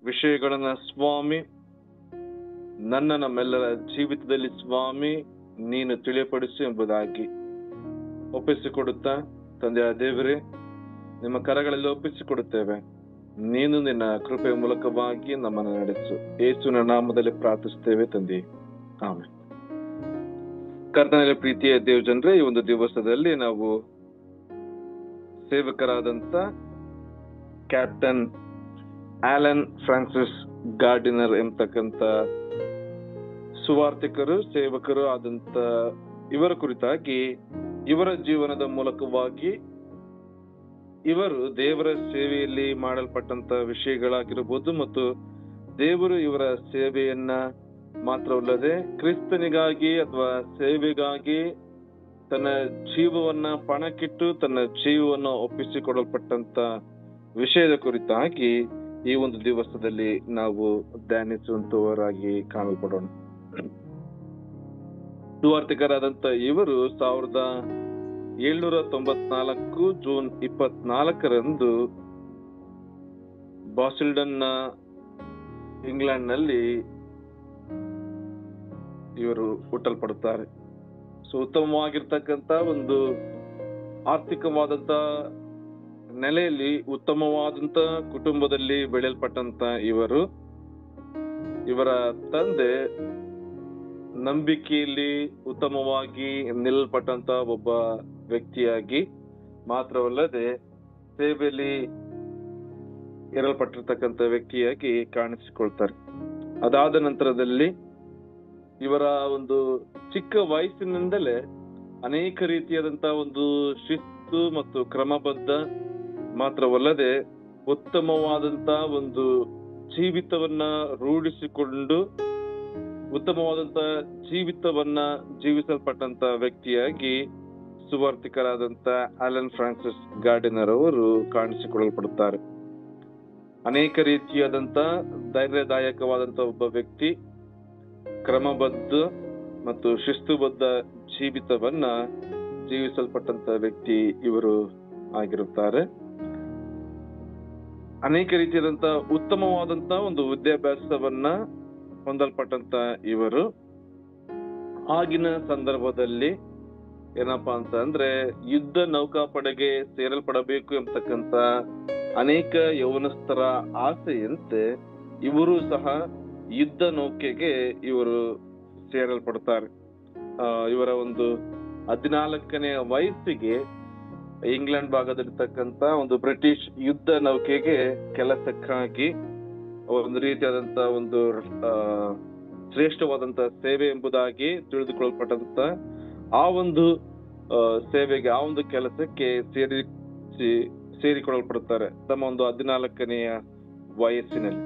ವಿಷಯಗಳನ್ನ ಸ್ವಾಮಿ ನಮ್ಮೆಲ್ಲರ ಜೀವಿತದಲ್ಲಿ ಸ್ವಾಮಿ ನೀನು ತಿಳಿಯಪಡಿಸು ಎಂಬುದಾಗಿ ಒಪ್ಪಿಸಿಕೊಡುತ್ತಾ, ತಂದೆಯ ದೇವರೇ, ನಿಮ್ಮ ಕರಗಳಲ್ಲಿ ಒಪ್ಪಿಸಿಕೊಡುತ್ತೇವೆ. ನೀನು ನಿನ್ನ ಕೃಪೆಯ ಮೂಲಕವಾಗಿ ನಮ್ಮನ್ನು ನಡೆಸು. ಯೇಸುವಿನ ನಾಮದಲ್ಲಿ ಪ್ರಾರ್ಥಿಸುತ್ತೇವೆ ತಂದೆ, ಆಮೆನ್. ಕರ್ತನಲ್ಲಿ ಪ್ರೀತಿಯ ದೇವ ಜನರೇ, ಈ ಒಂದು ದಿವಸದಲ್ಲಿ ನಾವು ಸೇವಕರಾದಂತ ಕ್ಯಾಪ್ಟನ್ ಆಲನ್ ಫ್ರಾನ್ಸಿಸ್ ಗಾರ್ಡಿನರ್ ಎಂಬತಕ್ಕಂತ ಸುವಾರ್ತಿಕರು, ಸೇವಕರು ಆದಂತ ಇವರ ಕುರಿತಾಗಿ, ಇವರ ಜೀವನದ ಮೂಲಕವಾಗಿ ಇವರು ದೇವರ ಸೇವೆಯಲ್ಲಿ ಮಾಡಲ್ಪಟ್ಟಂತ ವಿಷಯಗಳಾಗಿರಬಹುದು ಮತ್ತು ದೇವರು ಇವರ ಸೇವೆಯನ್ನ ಮಾತ್ರವಲ್ಲದೆ ಕ್ರಿಸ್ತನಿಗಾಗಿ ಅಥವಾ ಸೇವೆಗಾಗಿ ತನ್ನ ಜೀವವನ್ನ ಪಣಕ್ಕಿಟ್ಟು ತನ್ನ ಜೀವವನ್ನು ಒಪ್ಪಿಸಿಕೊಡಲ್ಪಟ್ಟಂತ ವಿಷಯದ ಕುರಿತಾಗಿ ಈ ಒಂದು ದಿವಸದಲ್ಲಿ ನಾವು ಧ್ಯಾನಿಸುವಂತವರಾಗಿ ಕಾಣಲ್ಪಡೋಣ. ಸುವಾರ್ತಿಕರಾದಂತ ಇವರು 1794 ಜೂನ್ 24 ಬಾಸಿಲ್ಡನ್ ಇಂಗ್ಲೆಂಡ್ ನಲ್ಲಿ ಇವರು ಹುಟ್ಟಲ್ಪಡುತ್ತಾರೆ. ಉತ್ತಮವಾಗಿರ್ತಕ್ಕಂತ ಒಂದು ಆರ್ಥಿಕವಾದಂತ ನೆಲೆಯಲ್ಲಿ, ಉತ್ತಮವಾದಂತ ಕುಟುಂಬದಲ್ಲಿ ಬೆಳೆಯಲ್ಪಟ್ಟಂತ ಇವರ ತಂದೆ ನಂಬಿಕೆಯಲ್ಲಿ ಉತ್ತಮವಾಗಿ ನಿಲ್ಲಲ್ಪಟ್ಟಂತ ಒಬ್ಬ ವ್ಯಕ್ತಿಯಾಗಿ ಮಾತ್ರವಲ್ಲದೆ ಸೇವೆಯಲ್ಲಿ ಇರಲ್ಪಟ್ಟಿರ್ತಕ್ಕಂಥ ವ್ಯಕ್ತಿಯಾಗಿ ಕಾಣಿಸಿಕೊಳ್ತಾರೆ. ಅದಾದ ನಂತರದಲ್ಲಿ ಇವರ ಒಂದು ಚಿಕ್ಕ ವಯಸ್ಸಿನಿಂದಲೇ ಅನೇಕ ರೀತಿಯಾದಂತ ಒಂದು ಶಿಸ್ತು ಮತ್ತು ಕ್ರಮಬದ್ಧ ಮಾತ್ರವಲ್ಲದೆ ಉತ್ತಮವಾದಂತ ಒಂದು ಜೀವಿತವನ್ನ ರೂಢಿಸಿಕೊಂಡು ಉತ್ತಮವಾದಂತ ಜೀವಿತವನ್ನ ಜೀವಿಸಲ್ಪಟ್ಟಂತ ವ್ಯಕ್ತಿಯಾಗಿ ಸುವಾರ್ತಿಕರಾದಂತ ಆಲನ್ ಫ್ರಾನ್ಸಿಸ್ ಗಾರ್ಡಿನರ್ ಅವರು ಕಾಣಿಸಿಕೊಳ್ಳಲ್ಪಡುತ್ತಾರೆ. ಅನೇಕ ರೀತಿಯಾದಂತ ಧೈರ್ಯದಾಯಕವಾದಂತ ಒಬ್ಬ ವ್ಯಕ್ತಿ, ಕ್ರಮಬದ್ಧ ಮತ್ತು ಶಿಸ್ತುಬದ್ಧ ಜೀವಿತವನ್ನ ಜೀವಿಸಲ್ಪಟ್ಟಂತ ವ್ಯಕ್ತಿ ಇವರು ಆಗಿರುತ್ತಾರೆ. ಅನೇಕ ರೀತಿಯಾದಂತ ಉತ್ತಮವಾದಂತ ಒಂದು ವಿದ್ಯಾಭ್ಯಾಸವನ್ನ ಹೊಂದಲ್ಪಟ್ಟಂತ ಇವರು ಆಗಿನ ಸಂದರ್ಭದಲ್ಲಿ ಏನಪ್ಪಾ ಅಂತ ಅಂದ್ರೆ ಯುದ್ಧ ನೌಕಾಪಡೆಗೆ ಸೇರಲ್ಪಡಬೇಕು ಎಂಬತಕ್ಕಂತ ಅನೇಕ ಯೌವನಸ್ಥರ ಆಸೆಯಂತೆ ಇವರು ಸಹ ಯುದ್ಧ ನೌಕೆಗೆ ಇವರು ಸೇರಲ್ಪಡ್ತಾರೆ. ಇವರ ಒಂದು 14ನೇ ವಯಸ್ಸಿಗೆ ಇಂಗ್ಲೆಂಡ್ ಭಾಗದಲ್ಲಿರ್ತಕ್ಕಂತ ಒಂದು ಬ್ರಿಟಿಷ್ ಯುದ್ಧ ನೌಕೆಗೆ ಕೆಲಸಕ್ಕಾಗಿ ಒಂದು ರೀತಿಯಾದಂತ ಒಂದು ಶ್ರೇಷ್ಠವಾದಂತ ಸೇವೆ ಎಂಬುದಾಗಿ ತಿಳಿದುಕೊಳ್ಳಲ್ಪಟ್ಟಂತ ಆ ಒಂದು ಸೇವೆಗೆ, ಆ ಒಂದು ಕೆಲಸಕ್ಕೆ ಸೇರಿಕೊಳ್ಳಲ್ಪಡುತ್ತಾರೆ ತಮ್ಮ ಒಂದು 14ನೆಯ ವಯಸ್ಸಿನಲ್ಲಿ.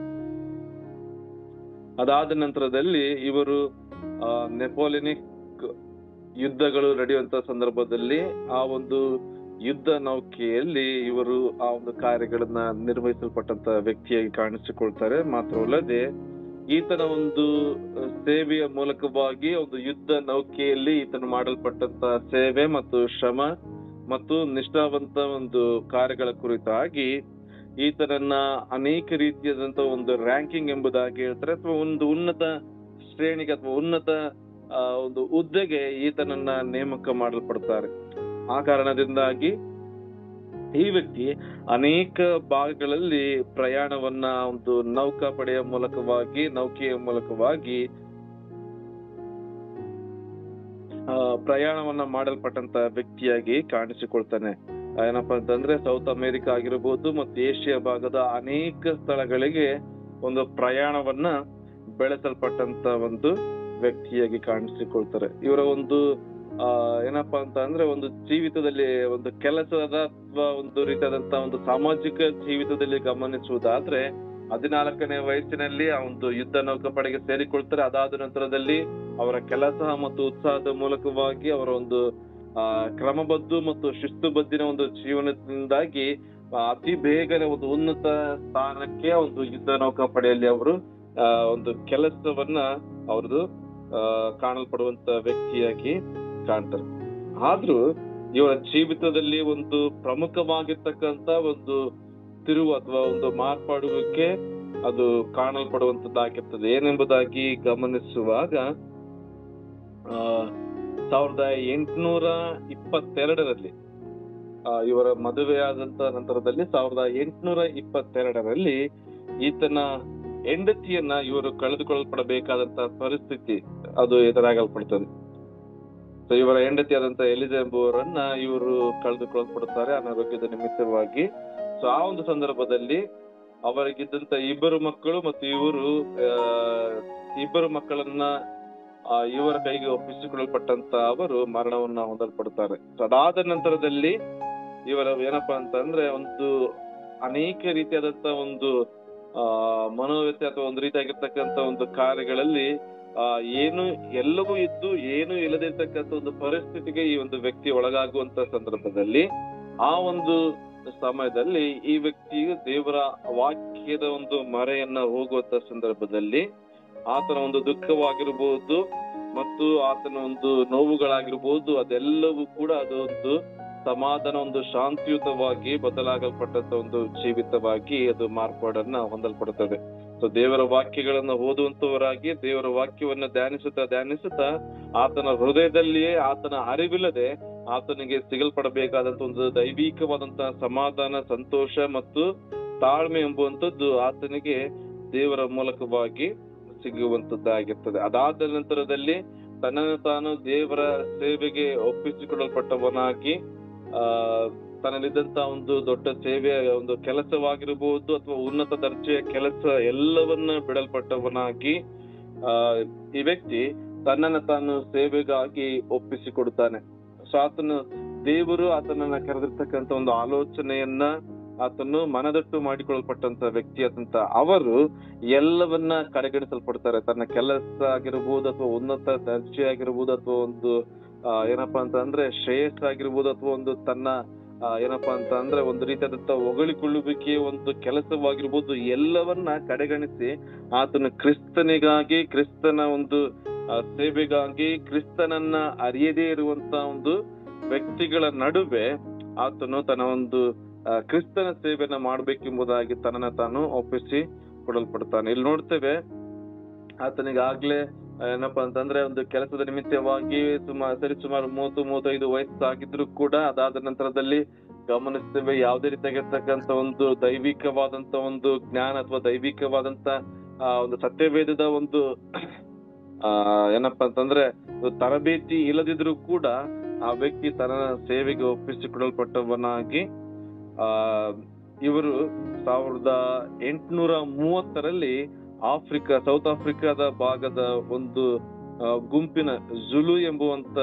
ಅದಾದ ನಂತರದಲ್ಲಿ ಇವರು ನೆಪೋಲಿಯನಿಕ್ ಯುದ್ಧಗಳು ನಡೆಯುವಂತ ಸಂದರ್ಭದಲ್ಲಿ ಆ ಒಂದು ಯುದ್ಧ ನೌಕೆಯಲ್ಲಿ ಇವರು ಆ ಒಂದು ಕಾರ್ಯಗಳನ್ನ ನಿರ್ವಹಿಸಲ್ಪಟ್ಟಂತ ವ್ಯಕ್ತಿಯಾಗಿ ಕಾಣಿಸಿಕೊಳ್ತಾರೆ. ಮಾತ್ರವಲ್ಲದೆ ಈತನ ಒಂದು ಸೇವೆಯ ಮೂಲಕವಾಗಿ ಒಂದು ಯುದ್ಧ ನೌಕೆಯಲ್ಲಿ ಈತನು ಮಾಡಲ್ಪಟ್ಟಂತ ಸೇವೆ ಮತ್ತು ಶ್ರಮ ಮತ್ತು ನಿಷ್ಠಾವಂತ ಒಂದು ಕಾರ್ಯಗಳ ಕುರಿತಾಗಿ ಈತನನ್ನ ಅನೇಕ ರೀತಿಯಾದಂತ ಒಂದು ರ್ಯಾಂಕಿಂಗ್ ಎಂಬುದಾಗಿ ಹೇಳ್ತಾರೆ, ಅಥವಾ ಒಂದು ಉನ್ನತ ಶ್ರೇಣಿಗೆ ಅಥವಾ ಉನ್ನತ ಒಂದು ಹುದ್ದೆಗೆ ಈತನನ್ನ ನೇಮಕ ಮಾಡಲ್ಪಡ್ತಾರೆ. ಆ ಕಾರಣದಿಂದಾಗಿ ಈ ವ್ಯಕ್ತಿ ಅನೇಕ ಭಾಗಗಳಲ್ಲಿ ಪ್ರಯಾಣವನ್ನ ಒಂದು ನೌಕಾಪಡೆಯ ಮೂಲಕವಾಗಿ, ನೌಕೆಯ ಮೂಲಕವಾಗಿ ಪ್ರಯಾಣವನ್ನ ಮಾಡಲ್ಪಟ್ಟಂತ ವ್ಯಕ್ತಿಯಾಗಿ ಕಾಣಿಸಿಕೊಳ್ತಾನೆ. ಏನಪ್ಪಾ ಅಂತಂದ್ರೆ ಸೌತ್ ಅಮೆರಿಕ ಆಗಿರಬಹುದು ಮತ್ತು ಏಷ್ಯಾ ಭಾಗದ ಅನೇಕ ಸ್ಥಳಗಳಿಗೆ ಒಂದು ಪ್ರಯಾಣವನ್ನ ಬೆಳೆಸಲ್ಪಟ್ಟಂತ ಒಂದು ವ್ಯಕ್ತಿಯಾಗಿ ಕಾಣಿಸಿಕೊಳ್ತಾರೆ. ಇವರ ಒಂದು ಏನಪ್ಪಾ ಅಂತ ಅಂದ್ರೆ ಒಂದು ಜೀವಿತದಲ್ಲಿ ಒಂದು ಕೆಲಸದ ಅಥವಾ ಒಂದು ರೀತಿಯಾದಂತ ಒಂದು ಸಾಮಾಜಿಕ ಜೀವಿತದಲ್ಲಿ ಗಮನಿಸುವುದಾದ್ರೆ 14ನೇ ವಯಸ್ಸಿನಲ್ಲಿ ಆ ಒಂದು ಯುದ್ಧ ನೌಕಾಪಡೆಗೆ ಸೇರಿಕೊಳ್ತಾರೆ. ಅದಾದ ನಂತರದಲ್ಲಿ ಅವರ ಕೆಲಸ ಮತ್ತು ಉತ್ಸಾಹದ ಮೂಲಕವಾಗಿ ಅವರ ಒಂದು ಕ್ರಮಬದ್ಧ ಮತ್ತು ಶಿಸ್ತುಬದ್ಧಿನ ಒಂದು ಜೀವನದಿಂದಾಗಿ ಅತಿ ಬೇಗನೆ ಒಂದು ಉನ್ನತ ಸ್ಥಾನಕ್ಕೆ ಒಂದು ಯುದ್ಧ ನೌಕಾಪಡೆಯಲ್ಲಿ ಅವರು ಒಂದು ಕೆಲಸವನ್ನ ಅವ್ರದ್ದು ಕಾಣಲ್ಪಡುವಂತ ವ್ಯಕ್ತಿಯಾಗಿ ಕಾಣ್ತಾರೆ. ಆದ್ರೂ ಇವರ ಜೀವಿತದಲ್ಲಿ ಒಂದು ಪ್ರಮುಖವಾಗಿರ್ತಕ್ಕಂತ ಒಂದು ತಿರುವು ಅಥವಾ ಒಂದು ಮಾರ್ಪಾಡುವಿಕೆ ಅದು ಕಾಣಲ್ಪಡುವಂತದ್ದಾಗಿರ್ತದೆ. ಏನೆಂಬುದಾಗಿ ಗಮನಿಸುವಾಗ 1822ರಲ್ಲಿ ಇವರ ಮದುವೆಯಾದಂತ ನಂತರದಲ್ಲಿ 1822ರಲ್ಲಿ ಈತನ ಹೆಂಡತಿಯನ್ನ ಇವರು ಕಳೆದುಕೊಳ್ಳಲ್ಪಡಬೇಕಾದಂತ ಪರಿಸ್ಥಿತಿ ಅದು ಎದುರಾಗಲ್ಪಡ್ತದೆ. ಸೊ ಇವರ ಹೆಂಡತಿಯಾದಂತ ಎಲಿಜಾ ಎಂಬುವರನ್ನ ಇವರು ಕಳೆದುಕೊಳ್ಳಲ್ಪಡುತ್ತಾರೆ ಅನಾರೋಗ್ಯದ ನಿಮಿತ್ತವಾಗಿ. ಸೊ ಆ ಒಂದು ಸಂದರ್ಭದಲ್ಲಿ ಅವರಿಗಿದ್ದಂತ ಇಬ್ಬರು ಮಕ್ಕಳು ಮತ್ತು ಇಬ್ಬರು ಮಕ್ಕಳನ್ನ ಇವರ ಕೈಗೆ ಒಪ್ಪಿಸಿಕೊಳ್ಳಲ್ಪಟ್ಟಂತ ಅವರು ಮರಣವನ್ನ ಹೊಂದಲ್ಪಡುತ್ತಾರೆ. ಅದಾದ ನಂತರದಲ್ಲಿ ಇವರ ಏನಪ್ಪಾ ಅಂತಂದ್ರೆ ಒಂದು ಅನೇಕ ರೀತಿಯಾದಂತ ಒಂದು ಮನೋವ್ಯಥೆ ಅಥವಾ ಒಂದು ರೀತಿಯಾಗಿರ್ತಕ್ಕಂಥ ಒಂದು ಕಾರ್ಯಗಳಲ್ಲಿ ಎಲ್ಲವೂ ಇದ್ದು ಏನು ಇಲ್ಲದಿರ್ತಕ್ಕಂಥ ಒಂದು ಪರಿಸ್ಥಿತಿಗೆ ಈ ಒಂದು ವ್ಯಕ್ತಿ ಒಳಗಾಗುವಂತ ಸಂದರ್ಭದಲ್ಲಿ ಆ ಒಂದು ಸಮಯದಲ್ಲಿ ಈ ವ್ಯಕ್ತಿಯು ದೇವರ ವಾಕ್ಯದ ಒಂದು ಮರೆಯನ್ನ ಹೋಗುವಂತ ಸಂದರ್ಭದಲ್ಲಿ ಆತನ ಒಂದು ದುಃಖವಾಗಿರ್ಬೋದು ಮತ್ತು ಆತನ ಒಂದು ನೋವುಗಳಾಗಿರ್ಬೋದು ಅದೆಲ್ಲವೂ ಕೂಡ ಅದೊಂದು ಸಮಾಧಾನ ಒಂದು ಶಾಂತಿಯುತವಾಗಿ ಬದಲಾಗಲ್ಪಟ್ಟಂತ ಒಂದು ಜೀವಿತವಾಗಿ ಅದು ಮಾರ್ಪಾಡನ್ನ ಹೊಂದಲ್ಪಡುತ್ತದೆ. ಸೊ ದೇವರ ವಾಕ್ಯಗಳನ್ನ ಓದುವಂತವರಾಗಿ ದೇವರ ವಾಕ್ಯವನ್ನ ಧ್ಯಾನಿಸುತ್ತಾ ಆತನ ಹೃದಯದಲ್ಲಿಯೇ ಆತನ ಅರಿವಿಲ್ಲದೆ ಆತನಿಗೆ ಸಿಗಲ್ಪಡಬೇಕಾದಂತ ಒಂದು ದೈವಿಕವಾದಂತಹ ಸಮಾಧಾನ, ಸಂತೋಷ ಮತ್ತು ತಾಳ್ಮೆ ಎಂಬುವಂಥದ್ದು ಆತನಿಗೆ ದೇವರ ಮೂಲಕವಾಗಿ ಸಿಗುವಂತದ್ದಾಗಿರ್ತದೆ. ಅದಾದ ನಂತರದಲ್ಲಿ ತನ್ನನ್ನು ತಾನು ದೇವರ ಸೇವೆಗೆ ಒಪ್ಪಿಸಿಕೊಳ್ಳಲ್ಪಟ್ಟವನಾಗಿ ತನ್ನಲ್ಲಿದ್ದಂತ ಒಂದು ದೊಡ್ಡ ಸೇವೆಯ ಒಂದು ಕೆಲಸವಾಗಿರಬಹುದು ಅಥವಾ ಉನ್ನತ ದರ್ಜೆಯ ಕೆಲಸ ಎಲ್ಲವನ್ನ ಬಿಡಲ್ಪಟ್ಟವನಾಗಿ ಈ ವ್ಯಕ್ತಿ ತನ್ನನ್ನು ತಾನು ಸೇವೆಗಾಗಿ ಒಪ್ಪಿಸಿಕೊಡುತ್ತಾನೆ. ಸೊ ದೇವರು ಆತನನ್ನ ಕರೆದಿರ್ತಕ್ಕಂಥ ಒಂದು ಆಲೋಚನೆಯನ್ನ ಆತನು ಮನದಟ್ಟು ಮಾಡಿಕೊಳ್ಳಲ್ಪಟ್ಟಂತ ವ್ಯಕ್ತಿ ಆದಂತ ಅವರು ಎಲ್ಲವನ್ನ ಕಡೆಗಣಿಸಲ್ಪಡ್ತಾರೆ. ತನ್ನ ಕೆಲಸ ಆಗಿರ್ಬೋದು ಅಥವಾ ಉನ್ನತ ದರ್ಜೆ ಆಗಿರ್ಬೋದು ಅಥವಾ ಒಂದು ಏನಪ್ಪಾ ಅಂತ ಅಂದ್ರೆ ಶ್ರೇಯಸ್ಸಾಗಿರ್ಬೋದು ಅಥವಾ ಒಂದು ತನ್ನ ಏನಪ್ಪಾ ಅಂತ ಅಂದ್ರೆ ಒಂದು ರೀತಿಯಾದಂತ ಹೊಗಳಿಕೊಳ್ಳುವಿಕೆ ಒಂದು ಕೆಲಸವಾಗಿರ್ಬೋದು ಎಲ್ಲವನ್ನ ಕಡೆಗಣಿಸಿ ಆತನು ಕ್ರಿಸ್ತನಿಗಾಗಿ, ಕ್ರಿಸ್ತನ ಒಂದು ಸೇವೆಗಾಗಿ, ಕ್ರಿಸ್ತನನ್ನ ಅರಿಯದೇ ಇರುವಂತ ಒಂದು ವ್ಯಕ್ತಿಗಳ ನಡುವೆ ಆತನು ತನ್ನ ಒಂದು ಕ್ರಿಸ್ತನ ಸೇವೆಯನ್ನ ಮಾಡ್ಬೇಕೆಂಬುದಾಗಿ ತನ್ನನ್ನ ತಾನು ಒಪ್ಪಿಸಿ ಕೊಡಲ್ಪಡ್ತಾನೆ. ಇಲ್ಲಿ ನೋಡ್ತೇವೆ ಆತನಿಗಾಗ್ಲೇ ಏನಪ್ಪಾ ಅಂತಂದ್ರೆ ಒಂದು ಕೆಲಸದ ನಿಮಿತ್ತವಾಗಿ ಸರಿಸುಮಾರು 30-35 ವಯಸ್ಸಾಗಿದ್ರು ಕೂಡ ಅದಾದ ನಂತರದಲ್ಲಿ ಗಮನಿಸ್ತೇವೆ ಯಾವುದೇ ರೀತಿಯಾಗಿರ್ತಕ್ಕಂಥ ಒಂದು ದೈವಿಕವಾದಂತ ಒಂದು ಜ್ಞಾನ ಅಥವಾ ದೈವಿಕವಾದಂತ ಒಂದು ಸತ್ಯವೇದದ ಒಂದು ಏನಪ್ಪಾ ಅಂತಂದ್ರೆ ತರಬೇತಿ ಇಲ್ಲದಿದ್ರು ಕೂಡ ಆ ವ್ಯಕ್ತಿ ತನ್ನ ಸೇವೆಗೆ ಒಪ್ಪಿಸಿಕೊಡಲ್ಪಟ್ಟವನಾಗಿ ಇವರು 1830ರಲ್ಲಿ ಸೌತ್ ಆಫ್ರಿಕಾದ ಭಾಗದ ಒಂದು ಗುಂಪಿನ ಜುಲು ಎಂಬುವಂತ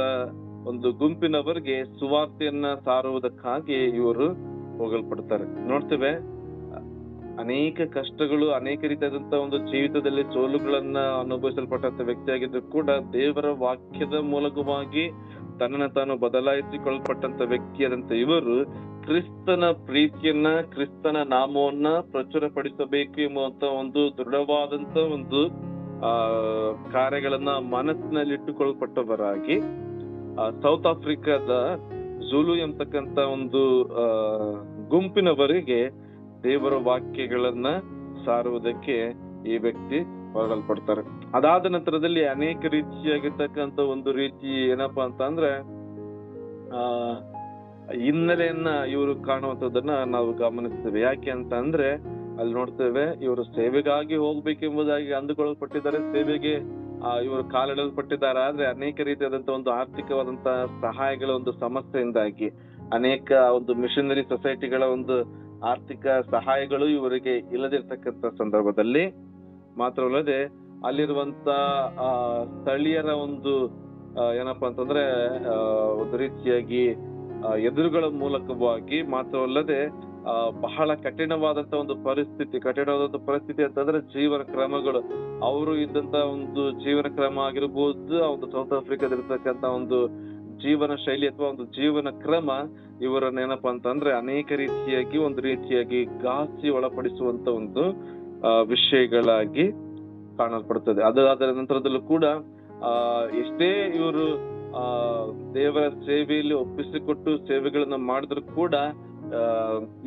ಒಂದು ಗುಂಪಿನವರಿಗೆ ಸುವಾರ್ತೆಯನ್ನ ಸಾರುವುದಕ್ಕಾಗಿ ಇವರು ಹೋಗಲ್ಪಡ್ತಾರೆ. ನೋಡ್ತೇವೆ ಅನೇಕ ಕಷ್ಟಗಳು, ಅನೇಕ ರೀತಿಯಾದಂತ ಒಂದು ಜೀವಿತದಲ್ಲಿ ಸೋಲುಗಳನ್ನ ಅನುಭವಿಸಲ್ಪಟ್ಟಂತ ವ್ಯಕ್ತಿಯಾಗಿದ್ರು ಕೂಡ ದೇವರ ವಾಕ್ಯದ ಮೂಲಕವಾಗಿ ತನ್ನನ್ನು ತಾನು ಬದಲಾಯಿಸಿಕೊಳ್ಳಲ್ಪಟ್ಟಂತ ವ್ಯಕ್ತಿಯಾದಂತ ಇವರು ಕ್ರಿಸ್ತನ ಪ್ರೀತಿಯನ್ನ, ಕ್ರಿಸ್ತನ ನಾಮವನ್ನ ಪ್ರಚುರಪಡಿಸಬೇಕು ಎಂಬುವಂತ ಒಂದು ದೃಢವಾದಂತ ಒಂದು ಕಾರ್ಯಗಳನ್ನ ಮನಸ್ಸಿನಲ್ಲಿಟ್ಟುಕೊಳ್ಳಲ್ಪಟ್ಟವರಾಗಿ ಸೌತ್ ಆಫ್ರಿಕಾದ ಜುಲು ಎಂಬತಕ್ಕಂತ ಒಂದು ಗುಂಪಿನವರಿಗೆ ದೇವರ ವಾಕ್ಯಗಳನ್ನ ಸಾರುವುದಕ್ಕೆ ಈ ವ್ಯಕ್ತಿ ಹೊರಡಲ್ಪಡ್ತಾರೆ. ಅದಾದ ನಂತರದಲ್ಲಿ ಅನೇಕ ರೀತಿಯಾಗಿರ್ತಕ್ಕಂಥ ಒಂದು ರೀತಿ ಏನಪ್ಪಾ ಅಂತ ಅಂದ್ರೆ ಹಿನ್ನೆಲೆಯನ್ನ ಇವರು ಕಾಣುವಂಥದ್ದನ್ನ ನಾವು ಗಮನಿಸ್ತೇವೆ. ಯಾಕೆ ಅಂತ ಅಂದ್ರೆ ಅಲ್ಲಿ ನೋಡ್ತೇವೆ ಇವರು ಸೇವೆಗಾಗಿ ಹೋಗ್ಬೇಕೆಂಬುದಾಗಿ ಅಂದುಕೊಳ್ಳಲ್ಪಟ್ಟಿದ್ದಾರೆ, ಸೇವೆಗೆ ಇವರು ಕಾಲಿಡಲ್ಪಟ್ಟಿದ್ದಾರೆ. ಆದ್ರೆ ಅನೇಕ ರೀತಿಯಾದಂತ ಒಂದು ಆರ್ಥಿಕವಾದಂತ ಸಹಾಯಗಳ ಒಂದು ಸಮಸ್ಯೆಯಿಂದಾಗಿ ಅನೇಕ ಒಂದು ಮಿಷನರಿ ಸೊಸೈಟಿಗಳ ಒಂದು ಆರ್ಥಿಕ ಸಹಾಯಗಳು ಇವರಿಗೆ ಇಲ್ಲದಿರ್ತಕ್ಕಂಥ ಸಂದರ್ಭದಲ್ಲಿ ಮಾತ್ರವಲ್ಲದೆ ಅಲ್ಲಿರುವಂತ ಸ್ಥಳೀಯರ ಒಂದು ಏನಪ್ಪಾ ಅಂತಂದ್ರೆ ಒಂದು ರೀತಿಯಾಗಿ ಎದುರುಗಳ ಮೂಲಕವಾಗಿ ಮಾತ್ರವಲ್ಲದೆ ಬಹಳ ಕಠಿಣವಾದಂತ ಒಂದು ಪರಿಸ್ಥಿತಿ ಅಂತಂದ್ರೆ ಜೀವನ ಕ್ರಮಗಳು, ಅವರು ಇದ್ದಂತ ಒಂದು ಜೀವನ ಕ್ರಮ ಆಗಿರ್ಬೋದು, ಒಂದು ಸೌತ್ ಆಫ್ರಿಕಾದಿರ್ತಕ್ಕಂಥ ಒಂದು ಜೀವನ ಶೈಲಿ ಅಥವಾ ಒಂದು ಜೀವನ ಕ್ರಮ ಇವರನ್ನ ಏನಪ್ಪಾ ಅಂತಂದ್ರೆ ಅನೇಕ ರೀತಿಯಾಗಿ ಒಂದು ರೀತಿಯಾಗಿ ಘಾಸಿ ಒಳಪಡಿಸುವಂತ ಒಂದು ವಿಷಯಗಳಾಗಿ ಕಾಣಲ್ಪಡುತ್ತದೆ. ಅದಾದ ನಂತರದಲ್ಲೂ ಕೂಡ ಎಷ್ಟೇ ಇವರು ದೇವರ ಸೇವೆಯಲ್ಲಿ ಒಪ್ಪಿಸಿಕೊಟ್ಟು ಸೇವೆಗಳನ್ನ ಮಾಡಿದ್ರು ಕೂಡ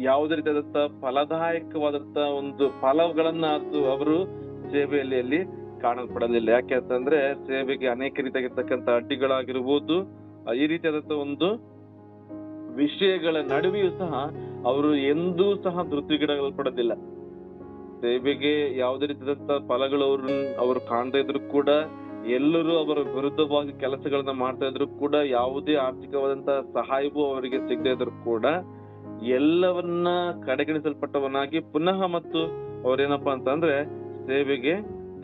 ಯಾವುದೇ ರೀತಿಯಾದಂತ ಫಲದಾಯಕವಾದಂತ ಒಂದು ಫಲಗಳನ್ನ ಅವರು ಸೇವೆಯಲ್ಲಿ ಅಲ್ಲಿ ಕಾಣಲ್ಪಡಲಿಲ್ಲ. ಯಾಕೆ ಅಂತಂದ್ರೆ ಸೇವೆಗೆ ಅನೇಕ ರೀತಿಯಾಗಿರ್ತಕ್ಕಂಥ ಅಡ್ಡಿಗಳಾಗಿರ್ಬೋದು, ಈ ರೀತಿಯಾದಂತ ಒಂದು ವಿಷಯಗಳ ನಡುವೆಯೂ ಸಹ ಅವರು ಎಂದೂ ಸಹ ತೃಪ್ತಿಗಿಡಲ್ಪಡೋದಿಲ್ಲ. ಸೇವೆಗೆ ಯಾವುದೇ ರೀತಿಯಾದಂತ ಫಲಗಳು ಅವರು ಕಾಣದೇ ಇದ್ರು ಕೂಡ, ಎಲ್ಲರೂ ಅವರ ವಿರುದ್ಧವಾಗಿ ಕೆಲಸಗಳನ್ನ ಮಾಡ್ತಾ ಇದ್ರು ಕೂಡ, ಯಾವುದೇ ಆರ್ಥಿಕವಾದಂತಹ ಸಹಾಯವೂ ಅವರಿಗೆ ಸಿಗದೇ ಇದ್ರು ಕೂಡ ಎಲ್ಲವನ್ನ ಕಡೆಗಣಿಸಲ್ಪಟ್ಟವನಾಗಿ ಪುನಃ ಮತ್ತು ಅವ್ರೇನಪ್ಪಾ ಅಂತಂದ್ರೆ ಸೇವೆಗೆ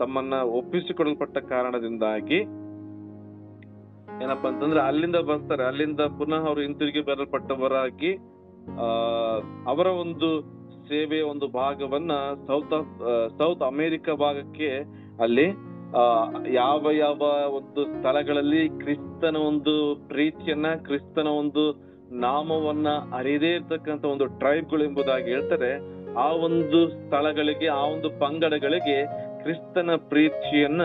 ತಮ್ಮನ್ನ ಒಪ್ಪಿಸಿಕೊಡಲ್ಪಟ್ಟ ಕಾರಣದಿಂದಾಗಿ ಏನಪ್ಪಾ ಅಂತಂದ್ರೆ ಅಲ್ಲಿಂದ ಬರ್ತಾರೆ, ಅಲ್ಲಿಂದ ಪುನಃ ಅವರು ಹಿಂತಿರುಗಿ ಬರಲ್ಪಟ್ಟವರಾಗಿ ಅವರ ಒಂದು ಸೇವೆಯ ಒಂದು ಭಾಗವನ್ನ ಸೌತ್ ಅಮೆರಿಕ ಭಾಗಕ್ಕೆ ಅಲ್ಲಿ ಯಾವ ಯಾವ ಒಂದು ಸ್ಥಳಗಳಲ್ಲಿ ಕ್ರಿಸ್ತನ ಒಂದು ಪ್ರೀತಿಯನ್ನ, ಕ್ರಿಸ್ತನ ಒಂದು ನಾಮವನ್ನ ಅರಿಯದೇ ಇರ್ತಕ್ಕಂಥ ಒಂದು ಟ್ರೈಬ್ಗಳು ಎಂಬುದಾಗಿ ಹೇಳ್ತಾರೆ, ಆ ಒಂದು ಸ್ಥಳಗಳಿಗೆ, ಆ ಒಂದು ಪಂಗಡಗಳಿಗೆ ಕ್ರಿಸ್ತನ ಪ್ರೀತಿಯನ್ನ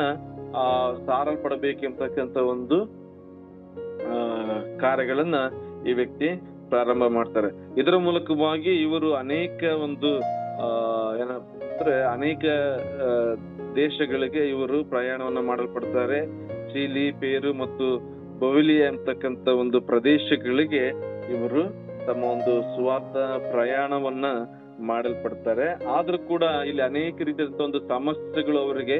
ಸಾರಲ್ಪಡಬೇಕೆಂಬತಕ್ಕಂಥ ಒಂದು ಕಾರ್ಯಗಳನ್ನ ಈ ವ್ಯಕ್ತಿ ಪ್ರಾರಂಭ ಮಾಡ್ತಾರೆ. ಇದರ ಮೂಲಕವಾಗಿ ಇವರು ಅನೇಕ ಒಂದು ಏನಂದ್ರೆ ಅನೇಕ ದೇಶಗಳಿಗೆ ಇವರು ಪ್ರಯಾಣವನ್ನ ಮಾಡಲ್ಪಡ್ತಾರೆ. ಚಿಲಿ, ಪೇರು ಮತ್ತು ಬೊಲಿವಿಯಾ ಅಂತಕ್ಕಂಥ ಒಂದು ಪ್ರದೇಶಗಳಿಗೆ ಇವರು ತಮ್ಮ ಒಂದು ಸುವಾರ್ಥ ಪ್ರಯಾಣವನ್ನ ಮಾಡಲ್ಪಡ್ತಾರೆ. ಆದ್ರೂ ಕೂಡ ಇಲ್ಲಿ ಅನೇಕ ರೀತಿಯಾದಂತ ಒಂದು ಸಮಸ್ಯೆಗಳು ಅವರಿಗೆ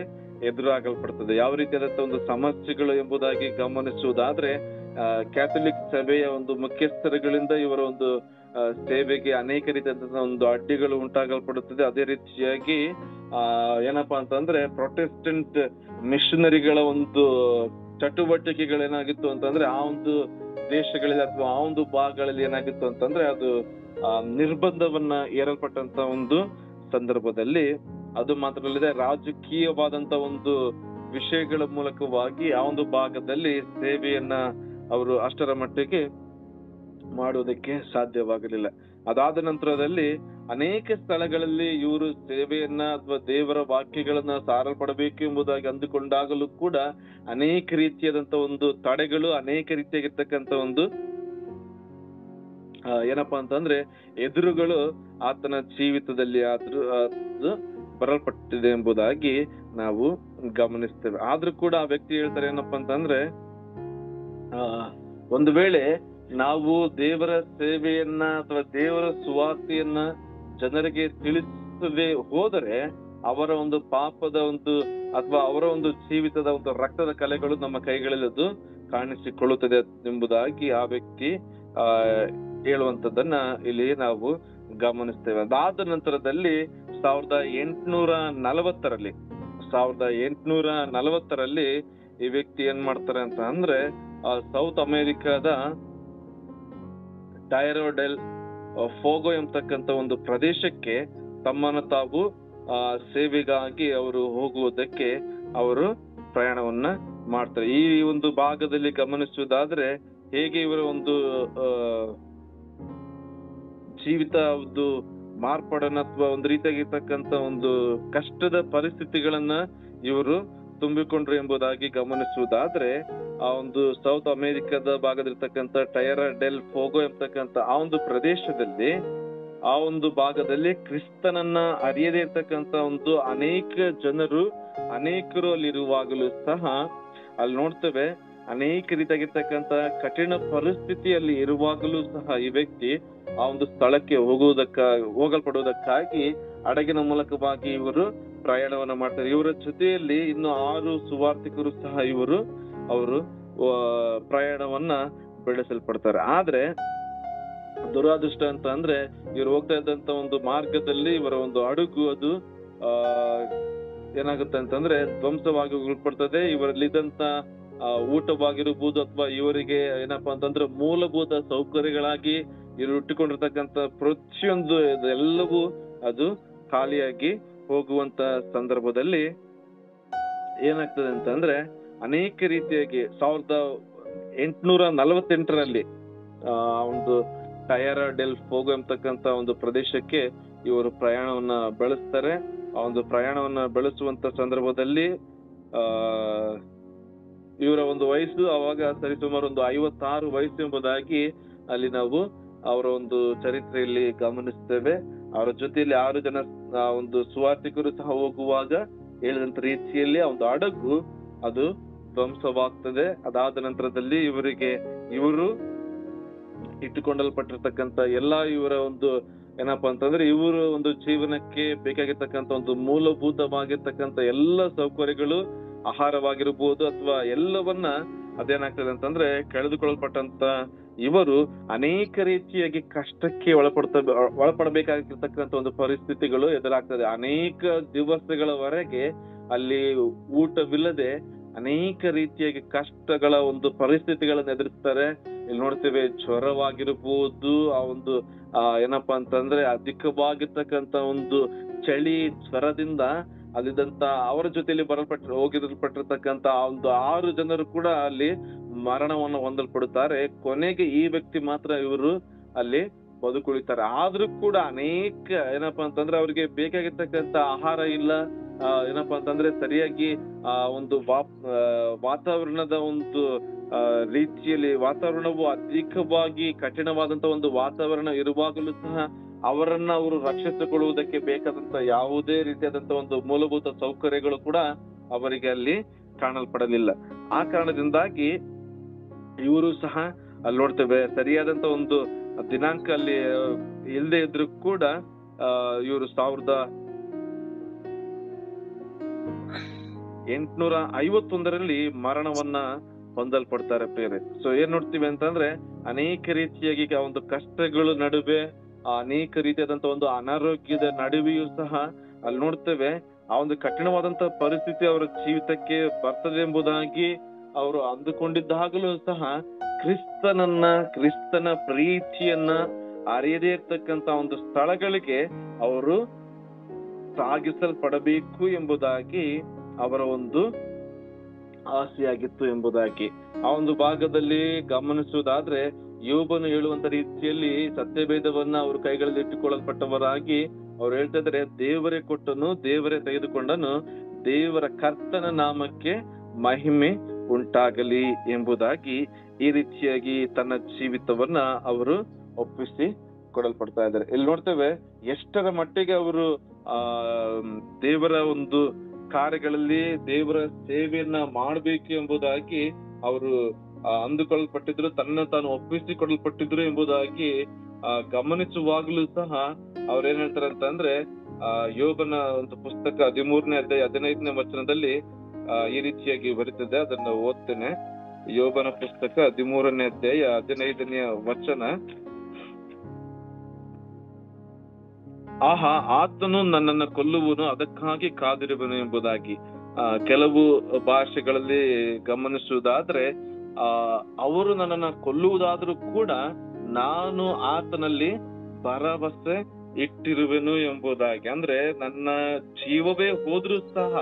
ಎದುರಾಗಲ್ಪಡ್ತದೆ. ಯಾವ ರೀತಿಯಾದಂತ ಒಂದು ಸಮಸ್ಯೆಗಳು ಎಂಬುದಾಗಿ ಗಮನಿಸುವುದಾದ್ರೆ, ಕ್ಯಾಥಲಿಕ್ ಸಭೆಯ ಒಂದು ಮುಖ್ಯಸ್ಥರುಗಳಿಂದ ಇವರ ಒಂದು ಸೇವೆಗೆ ಅನೇಕ ರೀತಿಯಾದಂತಹ ಒಂದು ಅಡ್ಡಿಗಳು ಉಂಟಾಗಲ್ಪಡುತ್ತದೆ. ಅದೇ ರೀತಿಯಾಗಿ ಏನಪ್ಪಾ ಅಂತಂದ್ರೆ ಪ್ರೊಟೆಸ್ಟೆಂಟ್ ಮಿಷನರಿಗಳ ಒಂದು ಚಟುವಟಿಕೆಗಳೇನಾಗಿತ್ತು ಅಂತಂದ್ರೆ ಆ ಒಂದು ದೇಶಗಳಲ್ಲಿ ಅಥವಾ ಆ ಒಂದು ಭಾಗಗಳಲ್ಲಿ ಏನಾಗಿತ್ತು ಅಂತಂದ್ರೆ ಅದು ನಿರ್ಬಂಧವನ್ನ ಏರಲ್ಪಟ್ಟಂತ ಒಂದು ಸಂದರ್ಭದಲ್ಲಿ, ಅದು ಮಾತ್ರ ಅಲ್ಲದೆ ರಾಜಕೀಯವಾದಂತ ಒಂದು ವಿಷಯಗಳ ಮೂಲಕವಾಗಿ ಆ ಒಂದು ಭಾಗದಲ್ಲಿ ಸೇವೆಯನ್ನ ಅವರು ಅಷ್ಟರ ಮಟ್ಟಿಗೆ ಮಾಡುವುದಕ್ಕೆ ಸಾಧ್ಯವಾಗಲಿಲ್ಲ. ಅದಾದ ನಂತರದಲ್ಲಿ ಅನೇಕ ಸ್ಥಳಗಳಲ್ಲಿ ಇವರು ಸೇವೆಯನ್ನ ಅಥವಾ ದೇವರ ವಾಕ್ಯಗಳನ್ನ ಸಾರಲ್ಪಡಬೇಕು ಎಂಬುದಾಗಿ ಅಂದುಕೊಂಡಾಗಲೂ ಕೂಡ ಅನೇಕ ರೀತಿಯಾದಂತ ಒಂದು ತಡೆಗಳು, ಅನೇಕ ರೀತಿಯಾಗಿರ್ತಕ್ಕಂಥ ಒಂದು ಏನಪ್ಪಾ ಅಂತಂದ್ರೆ ಎದುರುಗಳು ಆತನ ಜೀವಿತದಲ್ಲಿ ಅದು ಬರಲ್ಪಟ್ಟಿದೆ ಎಂಬುದಾಗಿ ನಾವು ಗಮನಿಸ್ತೇವೆ. ಆದ್ರೂ ಕೂಡ ಆ ವ್ಯಕ್ತಿ ಹೇಳ್ತಾರೆ ಏನಪ್ಪಾ ಅಂತಂದ್ರೆ, ಒಂದು ವೇಳೆ ನಾವು ದೇವರ ಸೇವೆಯನ್ನ ಅಥವಾ ದೇವರ ಸುವಾರ್ತೆಯನ್ನ ಜನರಿಗೆ ತಿಳಿಸದೆ ಹೋದರೆ ಅವರ ಒಂದು ಪಾಪದ ಒಂದು ಅಥವಾ ಅವರ ಒಂದು ಜೀವಿತದ ಒಂದು ರಕ್ತದ ಕಲೆಗಳು ನಮ್ಮ ಕೈಗಳಲ್ಲಿ ಅದು ಕಾಣಿಸಿಕೊಳ್ಳುತ್ತದೆ ಎಂಬುದಾಗಿ ಆ ವ್ಯಕ್ತಿ ಹೇಳುವಂತದ್ದನ್ನ ಇಲ್ಲಿ ನಾವು ಗಮನಿಸ್ತೇವೆ. ಅದಾದ ನಂತರದಲ್ಲಿ 1840ರಲ್ಲಿ ಈ ವ್ಯಕ್ತಿ ಏನ್ ಮಾಡ್ತಾರೆ ಅಂತ ಅಂದ್ರೆ ಸೌತ್ ಅಮೆರಿಕಾದ ಟೈರೋ ಡೆಲ್ ಫೋಗೋ ಎಂಬತಕ್ಕಂತ ಒಂದು ಪ್ರದೇಶಕ್ಕೆ ತಮ್ಮನ್ನು ತಾವು ಸೇವೆಗಾಗಿ ಅವರು ಹೋಗುವುದಕ್ಕೆ ಅವರು ಪ್ರಯಾಣವನ್ನ ಮಾಡ್ತಾರೆ. ಈ ಒಂದು ಭಾಗದಲ್ಲಿ ಗಮನಿಸುವುದಾದ್ರೆ ಹೇಗೆ ಇವರ ಒಂದು ಜೀವಿತ ಒಂದು ಮಾರ್ಪಾಡನ್ನ ಅಥವಾ ಒಂದು ರೀತಿಯಾಗಿರ್ತಕ್ಕಂಥ ಒಂದು ಕಷ್ಟದ ಪರಿಸ್ಥಿತಿಗಳನ್ನ ಇವರು ತುಂಬಿಕೊಂಡ್ರು ಎಂಬುದಾಗಿ ಗಮನಿಸುವುದಾದ್ರೆ, ಆ ಒಂದು ಸೌತ್ ಅಮೆರಿಕದ ಭಾಗದಲ್ಲಿರ್ತಕ್ಕಂಥ ಟೈರಾ ಡೆಲ್ ಫೋಗೋ ಎಂಬತಕ್ಕಂಥ ಆ ಒಂದು ಪ್ರದೇಶದಲ್ಲಿ, ಆ ಒಂದು ಭಾಗದಲ್ಲಿ ಕ್ರಿಸ್ತನನ್ನ ಅರಿಯದೇ ಇರ್ತಕ್ಕಂಥ ಒಂದು ಅನೇಕರು ಅಲ್ಲಿರುವಾಗಲೂ ಸಹ ಅಲ್ಲಿ ನೋಡ್ತೇವೆ, ಅನೇಕ ರೀತಿಯಾಗಿರ್ತಕ್ಕಂಥ ಕಠಿಣ ಪರಿಸ್ಥಿತಿಯಲ್ಲಿ ಇರುವಾಗಲೂ ಸಹ ಈ ವ್ಯಕ್ತಿ ಆ ಒಂದು ಸ್ಥಳಕ್ಕೆ ಹೋಗಲ್ಪಡುವುದಕ್ಕಾಗಿ ಹಡಗಿನ ಮೂಲಕವಾಗಿ ಇವರು ಪ್ರಯಾಣವನ್ನ ಮಾಡ್ತಾರೆ. ಇವರ ಜೊತೆಯಲ್ಲಿ ಇನ್ನು 6 ಸುವಾರ್ತಿಕರು ಸಹ ಅವರು ಪ್ರಯಾಣವನ್ನ ಬೆಳೆಸಲ್ಪಡ್ತಾರೆ. ಆದ್ರೆ ದುರಾದೃಷ್ಟ ಅಂತ ಅಂದ್ರೆ ಇವರು ಹೋಗ್ತಾ ಇದ್ದಂತ ಒಂದು ಮಾರ್ಗದಲ್ಲಿ ಇವರ ಒಂದು ಹಡಗು ಅದು ಏನಾಗುತ್ತೆ ಅಂತಂದ್ರೆ ಧ್ವಂಸವಾಗಿ ಉಳ್ಪಡ್ತದೆ. ಇವರಲ್ಲಿದ್ದಂತ ಊಟವಾಗಿರ್ಬೋದು ಅಥವಾ ಇವರಿಗೆ ಏನಪ್ಪಾ ಅಂತಂದ್ರೆ ಮೂಲಭೂತ ಸೌಕರ್ಯಗಳಾಗಿ ಇವರು ಇಟ್ಟುಕೊಂಡಿರ್ತಕ್ಕಂಥ ಪ್ರತಿಯೊಂದು ಎಲ್ಲವೂ ಅದು ಖಾಲಿಯಾಗಿ ಹೋಗುವಂತ ಸಂದರ್ಭದಲ್ಲಿ ಏನಾಗ್ತದೆ ಅಂತಂದ್ರೆ ಅನೇಕ ರೀತಿಯಾಗಿ 1848ರಲ್ಲಿ ಒಂದು ಟೈರಾ ಡೆಲ್ ಫೋಗೋ ಎಂಬತಕ್ಕಂತ ಒಂದು ಪ್ರದೇಶಕ್ಕೆ ಇವರು ಪ್ರಯಾಣವನ್ನ ಬೆಳೆಸ್ತಾರೆ. ಆ ಒಂದು ಪ್ರಯಾಣವನ್ನ ಬೆಳೆಸುವಂತ ಸಂದರ್ಭದಲ್ಲಿ ಇವರ ಒಂದು ವಯಸ್ಸು ಅವಾಗ ಸರಿಸುಮಾರು ಒಂದು 56 ವಯಸ್ಸು ಎಂಬುದಾಗಿ ಅಲ್ಲಿ ನಾವು ಅವರ ಒಂದು ಚರಿತ್ರೆಯಲ್ಲಿ ಗಮನಿಸ್ತೇವೆ. ಅವರ ಜೊತೆಯಲ್ಲಿ 6 ಜನ ಒಂದು ಸುವಾರ್ತಿಕರು ಸಹ ಹೋಗುವಾಗ ಹೇಳಿದಂತ ರೀತಿಯಲ್ಲಿ ಆ ಒಂದು ಹಡಗು ಅದು ಧ್ವಂಸವಾಗ್ತದೆ. ಅದಾದ ನಂತರದಲ್ಲಿ ಇವರು ಇಟ್ಟುಕೊಂಡಲ್ಪಟ್ಟಿರ್ತಕ್ಕಂಥ ಎಲ್ಲಾ ಇವರ ಒಂದು ಏನಪ್ಪಾ ಅಂತಂದ್ರೆ ಇವರು ಒಂದು ಜೀವನಕ್ಕೆ ಬೇಕಾಗಿರ್ತಕ್ಕಂಥ ಒಂದು ಮೂಲಭೂತವಾಗಿರ್ತಕ್ಕಂಥ ಎಲ್ಲ ಸೌಕರ್ಯಗಳು, ಆಹಾರವಾಗಿರ್ಬೋದು ಅಥವಾ ಎಲ್ಲವನ್ನ ಅದೇನಾಗ್ತದೆ ಅಂತಂದ್ರೆ ಕಳೆದುಕೊಳ್ಳಲ್ಪಟ್ಟಂತ ಇವರು ಅನೇಕ ರೀತಿಯಾಗಿ ಕಷ್ಟಕ್ಕೆ ಒಳಪಡಬೇಕಾಗಿರ್ತಕ್ಕಂಥ ಒಂದು ಪರಿಸ್ಥಿತಿಗಳು ಎದುರಾಗ್ತದೆ. ಅನೇಕ ದಿವಸಗಳವರೆಗೆ ಅಲ್ಲಿ ಊಟವಿಲ್ಲದೆ ಅನೇಕ ರೀತಿಯಾಗಿ ಕಷ್ಟಗಳ ಒಂದು ಪರಿಸ್ಥಿತಿಗಳನ್ನ ಎದುರಿಸ್ತಾರೆ. ಇಲ್ಲಿ ನೋಡ್ತೇವೆ, ಜ್ವರವಾಗಿರ್ಬೋದು, ಆ ಒಂದು ಏನಪ್ಪಾ ಅಂತಂದ್ರೆ ಅಧಿಕವಾಗಿರ್ತಕ್ಕಂಥ ಒಂದು ಚಳಿ ಜ್ವರದಿಂದ ಅಲ್ಲಿದ್ದಂತ ಅವರ ಜೊತೆಯಲ್ಲಿ ಹೋಗಿರಲ್ಪಟ್ಟಿರ್ತಕ್ಕಂಥ ಒಂದು 6 ಜನರು ಕೂಡ ಅಲ್ಲಿ ಮರಣವನ್ನು ಹೊಂದಲ್ಪಡುತ್ತಾರೆ. ಕೊನೆಗೆ ಈ ವ್ಯಕ್ತಿ ಮಾತ್ರ ಇವರು ಅಲ್ಲಿ ಬದುಕುಳಿತಾರೆ. ಆದ್ರೂ ಕೂಡ ಅನೇಕ ಏನಪ್ಪಾ ಅಂತಂದ್ರೆ ಅವ್ರಿಗೆ ಬೇಕಾಗಿರ್ತಕ್ಕಂಥ ಆಹಾರ ಇಲ್ಲ, ಏನಪ್ಪಾ ಅಂತಂದ್ರೆ ಸರಿಯಾಗಿ ಒಂದು ವಾತಾವರಣದ ಒಂದು ರೀತಿಯಲ್ಲಿ ವಾತಾವರಣವು ಅಧಿಕವಾಗಿ ಕಠಿಣವಾದಂತ ಒಂದು ವಾತಾವರಣ ಇರುವಾಗಲೂ ಸಹ ಅವರನ್ನ ಅವರು ರಕ್ಷಿಸಿಕೊಳ್ಳುವುದಕ್ಕೆ ಬೇಕಾದಂತ ಯಾವುದೇ ರೀತಿಯಾದಂತ ಒಂದು ಮೂಲಭೂತ ಸೌಕರ್ಯಗಳು ಕೂಡ ಅವರಿಗೆ ಅಲ್ಲಿ ಕಾಣಲ್ಪಡಲಿಲ್ಲ. ಆ ಕಾರಣದಿಂದಾಗಿ ಇವರು ಸಹ ಅಲ್ಲಿ ನೋಡ್ತೇವೆ, ಸರಿಯಾದಂತ ಒಂದು ದಿನಾಂಕ ಅಲ್ಲಿ ಇಲ್ಲದೆ ಇದ್ರು ಕೂಡ ಇವರು 1851ರಲ್ಲಿ ಮರಣವನ್ನ ಹೊಂದಲ್ಪಡ್ತಾರೆ ಪ್ರಿಯರೇ. ಸೊ ಏನ್ ನೋಡ್ತೀವಿ ಅಂತಂದ್ರೆ ಅನೇಕ ರೀತಿಯಾಗಿ ಒಂದು ಕಷ್ಟಗಳ ನಡುವೆ, ಅನೇಕ ರೀತಿಯಾದಂತ ಒಂದು ಅನಾರೋಗ್ಯದ ನಡುವೆಯೂ ಸಹ ಅಲ್ಲಿ ನೋಡ್ತೇವೆ ಆ ಒಂದು ಕಠಿಣವಾದಂತ ಪರಿಸ್ಥಿತಿ ಅವರ ಜೀವಿತಕ್ಕೆ ಬರ್ತದೆ ಎಂಬುದಾಗಿ ಅವರು ಅಂದುಕೊಂಡಿದ್ದಾಗಲೂ ಸಹ ಕ್ರಿಸ್ತನ ಪ್ರೀತಿಯನ್ನ ಅರಿಯದೇ ಇರ್ತಕ್ಕಂತ ಒಂದು ಸ್ಥಳಗಳಿಗೆ ಅವರು ಸಾಗಿಸಲ್ಪಡಬೇಕು ಎಂಬುದಾಗಿ ಅವರ ಒಂದು ಆಸೆಯಾಗಿತ್ತು ಎಂಬುದಾಗಿ ಆ ಒಂದು ಭಾಗದಲ್ಲಿ ಗಮನಿಸುವುದಾದ್ರೆ, ಯೋಬನು ಹೇಳುವಂತ ರೀತಿಯಲ್ಲಿ ಸತ್ಯಭೇದವನ್ನ ಅವ್ರ ಕೈಗಳಲ್ಲಿ ಇಟ್ಟುಕೊಳ್ಳಲ್ಪಟ್ಟವರಾಗಿ ಅವ್ರು ಹೇಳ್ತಾ ಇದ್ದಾರೆ, ದೇವರೇ ಕೊಟ್ಟನು ದೇವರೇ ತೆಗೆದುಕೊಂಡನು, ದೇವರ ಕರ್ತನ ನಾಮಕ್ಕೆ ಮಹಿಮೆ ಉಂಟಾಗಲಿ ಎಂಬುದಾಗಿ ಈ ರೀತಿಯಾಗಿ ತನ್ನ ಜೀವಿತವನ್ನ ಅವರು ಒಪ್ಪಿಸಿ ಕೊಡಲ್ಪಡ್ತಾ ಇದ್ದಾರೆ. ಇಲ್ಲಿ ನೋಡ್ತೇವೆ ಎಷ್ಟರ ಮಟ್ಟಿಗೆ ಅವರು ದೇವರ ಒಂದು ಕಾರ್ಯಗಳಲ್ಲಿ ದೇವರ ಸೇವೆಯನ್ನ ಮಾಡಬೇಕು ಎಂಬುದಾಗಿ ಅವರು ಅಂದುಕೊಳ್ಳಲ್ಪಟ್ಟಿದ್ರು, ತನ್ನ ತಾನು ಒಪ್ಪಿಸಿಕೊಡಲ್ಪಟ್ಟಿದ್ರು ಎಂಬುದಾಗಿ ಗಮನಿಸುವಾಗಲೂ ಸಹ ಅವ್ರೇನ್ ಹೇಳ್ತಾರೆ ಅಂತಂದ್ರೆ, ಯೋಬನ ಒಂದು ಪುಸ್ತಕ 13ನೇ ಅಧ್ಯಾಯ 15ನೇ ವಚನದಲ್ಲಿ ಈ ರೀತಿಯಾಗಿ ಬರೀತದೆ. ಅದನ್ನ ಓದ್ತೇನೆ. ಯೋಬನ ಪುಸ್ತಕ 13ನೇ ಅಧ್ಯಾಯ 15ನೇ ವಚನ, ಆಹಾ ಆತನು ನನ್ನನ್ನ ಕೊಲ್ಲುವನು, ಅದಕ್ಕಾಗಿ ಕಾದಿರುವನು ಎಂಬುದಾಗಿ. ಕೆಲವು ಭಾಷೆಗಳಲ್ಲಿ ಗಮನಿಸುವುದಾದ್ರೆ ಅವರು ನನ್ನನ್ನ ಕೊಲ್ಲುವುದಾದ್ರೂ ಕೂಡ ನಾನು ಆತನಲ್ಲಿ ಭರವಸೆ ಇಟ್ಟಿರುವೆನು ಎಂಬುದಾಗಿ. ಅಂದ್ರೆ ನನ್ನ ಜೀವವೇ ಹೋದ್ರೂ ಸಹ,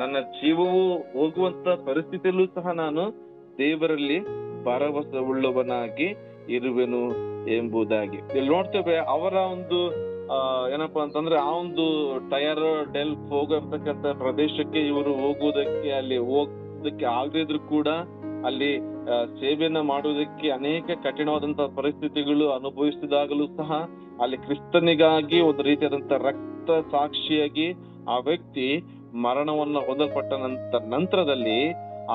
ನನ್ನ ಜೀವವು ಹೋಗುವಂತ ಪರಿಸ್ಥಿತಿಯಲ್ಲೂ ಸಹ ನಾನು ದೇವರಲ್ಲಿ ಭರವಸೆ ಉಳ್ಳವನಾಗಿ ಇರುವೆನು ಎಂಬುದಾಗಿ. ಇಲ್ಲಿ ನೋಡ್ತೇವೆ ಅವರ ಒಂದು ಏನಪ್ಪಾ ಅಂತಂದ್ರೆ ಆ ಒಂದು ಟಯರ್ ಡೆಲ್ಫ್ ಹೋಗಿರ್ತಕ್ಕಂಥ ಪ್ರದೇಶಕ್ಕೆ ಇವರು ಹೋಗೋದಕ್ಕೆ ಆಗದಿದ್ರು ಕೂಡ ಅಲ್ಲಿ ಸೇವೆಯನ್ನ ಮಾಡುವುದಕ್ಕೆ ಅನೇಕ ಕಠಿಣವಾದಂತಹ ಪರಿಸ್ಥಿತಿಗಳು ಅನುಭವಿಸಿದಾಗಲೂ ಸಹ ಅಲ್ಲಿ ಕ್ರಿಸ್ತನಿಗಾಗಿ ಒಂದು ರೀತಿಯಾದಂತ ರಕ್ತ ಸಾಕ್ಷಿಯಾಗಿ ಆ ವ್ಯಕ್ತಿ ಮರಣವನ್ನ ಹೊಂದಲ್ಪಟ್ಟ ನಂತರದಲ್ಲಿ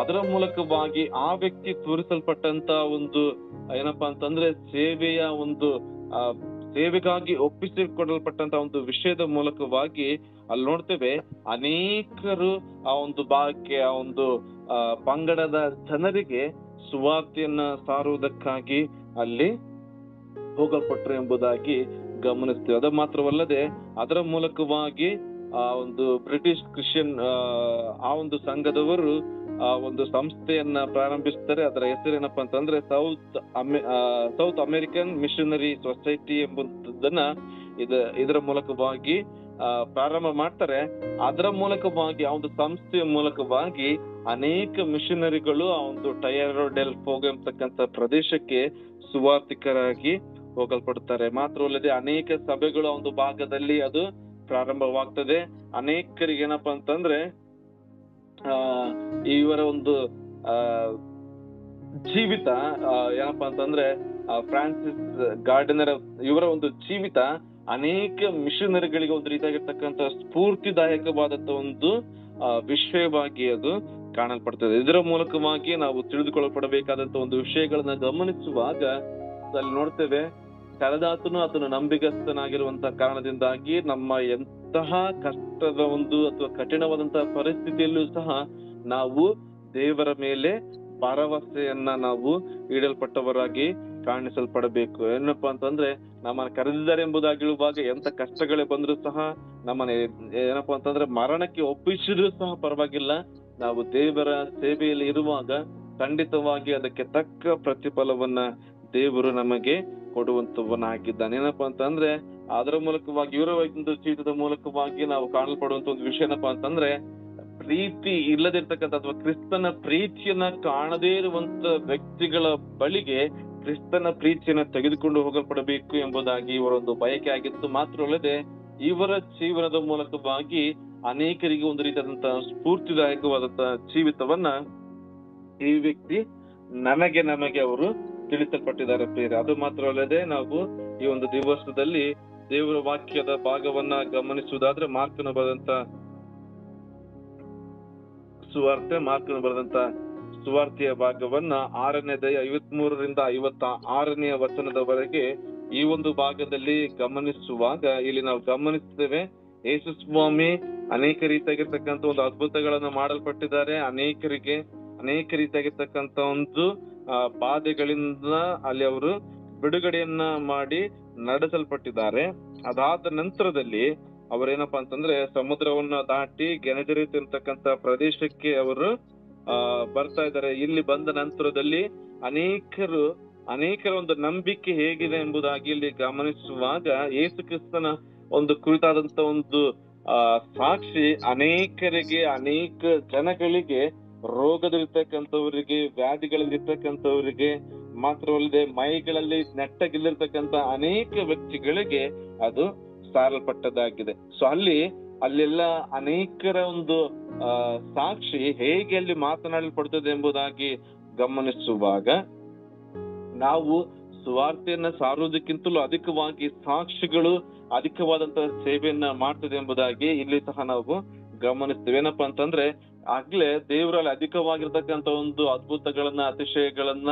ಅದರ ಮೂಲಕವಾಗಿ ಆ ವ್ಯಕ್ತಿ ತೋರಿಸಲ್ಪಟ್ಟಂತ ಒಂದು ಏನಪ್ಪಾ ಅಂತಂದ್ರೆ ಸೇವೆಯ ಒಂದು ಸೇವೆಗಾಗಿ ಒಪ್ಪಿಸಿಕೊಡಲ್ಪಟ್ಟಂತ ಒಂದು ವಿಷಯದ ಮೂಲಕವಾಗಿ ಅಲ್ಲಿ ನೋಡ್ತೇವೆ ಅನೇಕರು ಆ ಒಂದು ಭಾಗಕ್ಕೆ ಆ ಒಂದು ಪಂಗಡದ ಜನರಿಗೆ ಸುವಾರ್ತೆಯನ್ನ ಸಾರುವುದಕ್ಕಾಗಿ ಅಲ್ಲಿ ಹೋಗಲ್ಪಟ್ರು ಎಂಬುದಾಗಿ ಗಮನಿಸ್ತೇವೆ. ಅದು ಮಾತ್ರವಲ್ಲದೆ ಅದರ ಮೂಲಕವಾಗಿ ಆ ಒಂದು ಬ್ರಿಟಿಷ್ ಕ್ರಿಶ್ಚಿಯನ್ ಆ ಒಂದು ಸಂಘದವರು ಒಂದು ಸಂಸ್ಥೆಯನ್ನ ಪ್ರಾರಂಭಿಸ್ತಾರೆ. ಅದರ ಹೆಸರೇನಪ್ಪಾ ಅಂತಂದ್ರೆ ಸೌತ್ ಅಮೆರಿಕನ್ ಮಿಷನರಿ ಸೊಸೈಟಿ ಎಂಬುದನ್ನ ಇದರ ಮೂಲಕವಾಗಿ ಪ್ರಾರಂಭ ಮಾಡ್ತಾರೆ. ಅದರ ಮೂಲಕವಾಗಿ ಆ ಒಂದು ಸಂಸ್ಥೆಯ ಮೂಲಕವಾಗಿ ಅನೇಕ ಮಿಷನರಿಗಳು ಆ ಒಂದು ಟಯರೋ ಡೆಲ್ ಫೋಗೋ ಎಂಬತಕ್ಕಂತ ಪ್ರದೇಶಕ್ಕೆ ಸುವಾರ್ತಿಕರಾಗಿ ಹೋಗಲ್ಪಡುತ್ತಾರೆ. ಮಾತ್ರವಲ್ಲದೆ ಅನೇಕ ಸಭೆಗಳು ಆ ಒಂದು ಭಾಗದಲ್ಲಿ ಅದು ಪ್ರಾರಂಭವಾಗ್ತದೆ. ಅನೇಕರಿಗೆ ಏನಪ್ಪಾ ಅಂತಂದ್ರೆ ಇವರ ಒಂದು ಆ ಜೀವಿತ ಏನಪ್ಪಾ ಅಂತಂದ್ರೆ ಫ್ರಾನ್ಸಿಸ್ ಗಾರ್ಡನರ್ ಇವರ ಒಂದು ಜೀವಿತ ಅನೇಕ ಮಿಷನರಿಗಳಿಗೆ ಒಂದು ರೀತಿಯಾಗಿರ್ತಕ್ಕಂಥ ಸ್ಫೂರ್ತಿದಾಯಕವಾದಂತ ಒಂದು ವಿಷಯವಾಗಿ ಅದು ಕಾಣಲ್ಪಡ್ತದೆ. ಇದರ ಮೂಲಕವಾಗಿ ನಾವು ತಿಳಿದುಕೊಳ್ಳಲ್ಪಡಬೇಕಾದಂತ ಒಂದು ವಿಷಯಗಳನ್ನ ಗಮನಿಸುವಾಗ ಅಲ್ಲಿ ನೋಡ್ತೇವೆ, ಕರೆದಾತನು ಆತನು ನಂಬಿಗಸ್ತನಾಗಿರುವಂತಹ ಕಾರಣದಿಂದಾಗಿ ನಮ್ಮ ಎಂತಹ ಕಷ್ಟದ ಒಂದು ಅಥವಾ ಕಠಿಣವಾದಂತಹ ಪರಿಸ್ಥಿತಿಯಲ್ಲೂ ಸಹ ನಾವು ದೇವರ ಮೇಲೆ ಭರವಸೆಯನ್ನ ನಾವು ಇಡಲ್ಪಟ್ಟವರಾಗಿ ಕಾಣಿಸಲ್ಪಡಬೇಕು. ಏನಪ್ಪಾ ಅಂತಂದ್ರೆ ನಮ್ಮನ್ನ ಕರೆದಿದ್ದಾರೆ ಎಂಬುದಾಗಿರುವಾಗ ಎಂತ ಕಷ್ಟಗಳೇ ಬಂದ್ರು ಸಹ ನಮ್ಮನ್ನ ಏನಪ್ಪಾ ಅಂತಂದ್ರೆ ಮರಣಕ್ಕೆ ಒಪ್ಪಿಸಿದ್ರು ಸಹ ಪರವಾಗಿಲ್ಲ, ನಾವು ದೇವರ ಸೇವೆಯಲ್ಲಿ ಇರುವಾಗ ಖಂಡಿತವಾಗಿ ಅದಕ್ಕೆ ತಕ್ಕ ಪ್ರತಿಫಲವನ್ನ ದೇವರು ನಮಗೆ ಕೊಡುವಂತವನಾಗಿದ್ದಾನೆ. ಏನಪ್ಪಾ ಅಂತಂದ್ರೆ ಅದರ ಮೂಲಕವಾಗಿ ಇವರ ಒಂದು ಜೀವಿತದ ಮೂಲಕವಾಗಿ ನಾವು ಕಾಣಲ್ಪಡುವಂತ ಒಂದು ವಿಷಯ ಏನಪ್ಪಾ ಅಂತಂದ್ರೆ, ಪ್ರೀತಿ ಇಲ್ಲದಿರ್ತಕ್ಕಂಥ ಅಥವಾ ಕ್ರಿಸ್ತನ ಪ್ರೀತಿಯನ್ನ ಕಾಣದೇ ಇರುವಂತ ವ್ಯಕ್ತಿಗಳ ಬಳಿಗೆ ಕ್ರಿಸ್ತನ ಪ್ರೀತಿಯನ್ನ ತೆಗೆದುಕೊಂಡು ಹೋಗಲ್ಪಡಬೇಕು ಎಂಬುದಾಗಿ ಇವರ ಒಂದು ಬಯಕೆ ಆಗಿತ್ತು. ಮಾತ್ರವಲ್ಲದೆ ಇವರ ಜೀವನದ ಮೂಲಕವಾಗಿ ಅನೇಕರಿಗೆ ಒಂದು ರೀತಿಯಾದಂತಹ ಸ್ಫೂರ್ತಿದಾಯಕವಾದಂತಹ ಜೀವಿತವನ್ನ ಈ ವ್ಯಕ್ತಿ ನಮಗೆ ಅವರು ತಿಳಿಸಲ್ಪಟ್ಟಿದ್ದಾರೆ ಪ್ರಿಯರೇ. ಅದು ಮಾತ್ರವಲ್ಲದೆ ನಾವು ಈ ಒಂದು ದಿವಸದಲ್ಲಿ ದೇವರ ವಾಕ್ಯದ ಭಾಗವನ್ನ ಗಮನಿಸುವುದಾದ್ರೆ ಮಾರ್ಕನ ಬರೆದಂತ ಸುವಾರ್ತೆಯ ಭಾಗವನ್ನ 6ನೇ ಅಧ್ಯಾಯ 53ರಿಂದ 56ನೇ ವಚನದವರೆಗೆ ಈ ಒಂದು ಭಾಗದಲ್ಲಿ ಗಮನಿಸುವಾಗ ಇಲ್ಲಿ ನಾವು ಗಮನಿಸ್ತೇವೆ, ಯೇಸು ಸ್ವಾಮಿ ಅನೇಕ ರೀತಿಯಾಗಿರ್ತಕ್ಕಂಥ ಒಂದು ಅದ್ಭುತಗಳನ್ನ ಮಾಡಲ್ಪಟ್ಟಿದ್ದಾರೆ. ಅನೇಕ ರೀತಿಯಾಗಿರ್ತಕ್ಕಂಥ ಒಂದು ಬಾಧೆಗಳಿಂದ ಅಲ್ಲಿ ಅವರು ಬಿಡುಗಡೆಯನ್ನ ಮಾಡಿ ನಡೆಸಲ್ಪಟ್ಟಿದ್ದಾರೆ. ಅದಾದ ನಂತರದಲ್ಲಿ ಅವರೇನಪ್ಪಾ ಅಂತಂದ್ರೆ ಸಮುದ್ರವನ್ನ ದಾಟಿ ಗೆನಜರೇತ್ ಇರ್ತಕ್ಕಂಥ ಪ್ರದೇಶಕ್ಕೆ ಅವರು ಬರ್ತಾ ಇದ್ದಾರೆ. ಇಲ್ಲಿ ಬಂದ ನಂತರದಲ್ಲಿ ಅನೇಕರ ಒಂದು ನಂಬಿಕೆ ಹೇಗಿದೆ ಎಂಬುದಾಗಿ ಇಲ್ಲಿ ಗಮನಿಸುವಾಗ ಯೇಸು ಕ್ರಿಸ್ತನ ಒಂದು ಕುರಿತಾದಂತ ಒಂದು ಸಾಕ್ಷಿ ಅನೇಕ ಜನಗಳಿಗೆ, ರೋಗದಲ್ಲಿರ್ತಕ್ಕಂಥವರಿಗೆ, ವ್ಯಾಧಿಗಳಲ್ಲಿರ್ತಕ್ಕಂಥವರಿಗೆ, ಮಾತ್ರವಲ್ಲದೆ ಮೈಗಳಲ್ಲಿ ನೆಟ್ಟಗಿಲ್ಲಿರ್ತಕ್ಕಂಥ ಅನೇಕ ವ್ಯಕ್ತಿಗಳಿಗೆ ಅದು ಸಾರಲ್ಪಟ್ಟದಾಗಿದೆ. ಸೊ ಅಲ್ಲೆಲ್ಲ ಅನೇಕರ ಒಂದು ಸಾಕ್ಷಿ ಹೇಗೆ ಅಲ್ಲಿ ಮಾತನಾಡಲ್ಪಡ್ತದೆ ಎಂಬುದಾಗಿ ಗಮನಿಸುವಾಗ ನಾವು ಸುವಾರ್ತೆಯನ್ನ ಸಾರುವುದಕ್ಕಿಂತಲೂ ಅಧಿಕವಾಗಿ ಸಾಕ್ಷಿಗಳು ಅಧಿಕವಾದಂತಹ ಸೇವೆಯನ್ನ ಮಾಡ್ತದೆ ಎಂಬುದಾಗಿ ಇಲ್ಲಿ ಸಹ ನಾವು ಗಮನಿಸ್ತೇವೆ. ಏನಪ್ಪಾ ಅಂತಂದ್ರೆ ಆಗ್ಲೇ ದೇವರಲ್ಲಿ ಅಧಿಕವಾಗಿರ್ತಕ್ಕಂಥ ಒಂದು ಅದ್ಭುತಗಳನ್ನ, ಅತಿಶಯಗಳನ್ನ